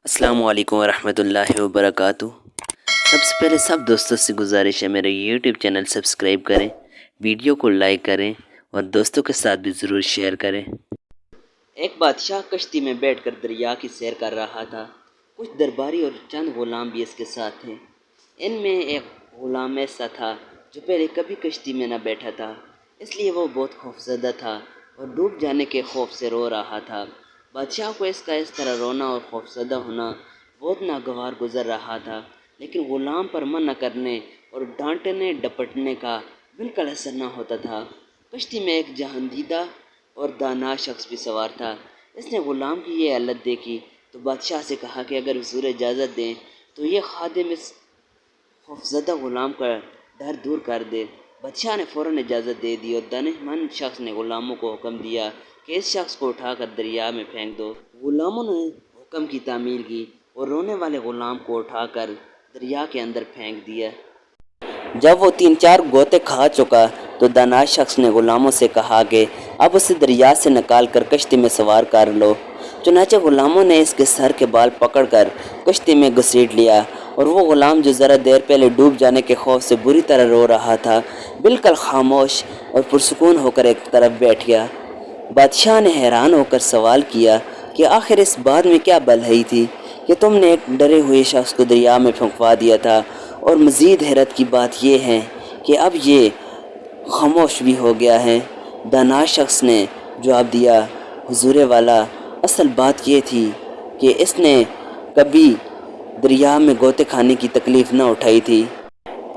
السلام علیکم ورحمۃ اللہ وبرکاتہ۔ سب سے پہلے سب دوستوں سے گزارش ہے میرے یوٹیوب چینل سبسکرائب کریں، ویڈیو کو لائک کریں اور دوستوں کے ساتھ بھی ضرور شیئر کریں۔ ایک بادشاہ کشتی میں بیٹھ کر دریا کی سیر کر رہا تھا۔ کچھ درباری اور چند غلام بھی اس کے ساتھ تھے۔ ان میں ایک غلام ایسا تھا جو پہلے کبھی کشتی میں نہ بیٹھا تھا، اس لیے وہ بہت خوفزدہ تھا اور ڈوب جانے کے خوف سے رو رہا تھا۔ بادشاہ کو اس طرح رونا اور خوفزدہ ہونا بہت ناگوار گزر رہا تھا، لیکن غلام پر منع کرنے اور ڈانٹنے ڈپٹنے کا بالکل اثر نہ ہوتا تھا۔ کشتی میں ایک جہاندیدہ اور دانا شخص بھی سوار تھا۔ اس نے غلام کی یہ حالت دیکھی تو بادشاہ سے کہا کہ اگر حضور اجازت دیں تو یہ خادم اس خوفزدہ غلام کا ڈر دور کر دے۔ بادشاہ نے فوراً اجازت دے دی اور دانش مند شخص نے غلاموں کو حکم دیا کہ اس شخص کو اٹھا کر دریا میں پھینک دو۔ غلاموں نے حکم کی تعمیل کی اور رونے والے غلام کو اٹھا کر دریا کے اندر پھینک دیا۔ جب وہ 3-4 غوطے کھا چکا تو دانا شخص نے غلاموں سے کہا کہ اب اسے دریا سے نکال کر کشتی میں سوار کر لو۔ چنانچہ غلاموں نے اس کے سر کے بال پکڑ کر کشتی میں گھسیٹ لیا اور وہ غلام جو ذرا دیر پہلے ڈوب جانے کے خوف سے بری طرح رو رہا تھا بالکل خاموش اور پرسکون ہو کر ایک طرف بیٹھ گیا۔ بادشاہ نے حیران ہو کر سوال کیا کہ آخر اس بات میں کیا بھلائی تھی کہ تم نے ایک ڈرے ہوئے شخص کو دریا میں پھینکوا دیا تھا، اور مزید حیرت کی بات یہ ہے کہ اب یہ خاموش بھی ہو گیا ہے۔ دانا شخص نے جواب دیا، حضور والا، اصل بات یہ تھی کہ اس نے کبھی دریا میں غوطے کھانے کی تکلیف نہ اٹھائی تھی۔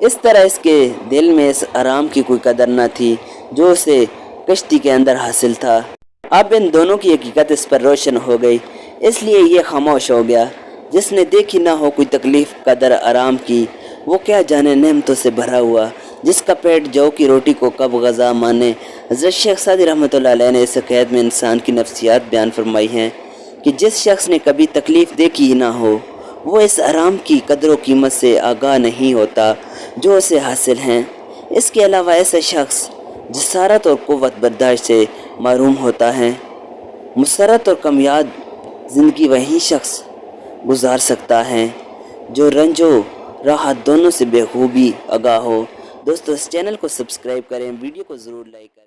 اس طرح اس کے دل میں اس آرام کی کوئی قدر نہ تھی جو اسے کشتی کے اندر حاصل تھا۔ اب ان دونوں کی حقیقت اس پر روشن ہو گئی، اس لیے یہ خاموش ہو گیا۔ جس نے دیکھی نہ ہو کوئی تکلیف قدر آرام کی، وہ کیا جانے نعمتوں سے بھرا ہوا۔ جس کا پیٹ جو کی روٹی کو کب غذا مانے۔ حضرت شیخ سعدی رحمۃ اللہ علیہ نے اس عقید میں انسان کی نفسیات بیان فرمائی ہیں کہ جس شخص نے کبھی تکلیف دیکھی ہی نہ ہو، وہ اس آرام کی قدر و قیمت سے آگاہ نہیں ہوتا جو اسے حاصل ہیں۔ اس کے علاوہ ایسا شخص جسارت اور قوت برداشت سے محروم ہوتا ہے۔ مسرت اور کامیاب زندگی وہی شخص گزار سکتا ہے جو رنج و راحت دونوں سے بخوبی آگاہ ہو۔ دوستو اس چینل کو سبسکرائب کریں، ویڈیو کو ضرور لائک کریں۔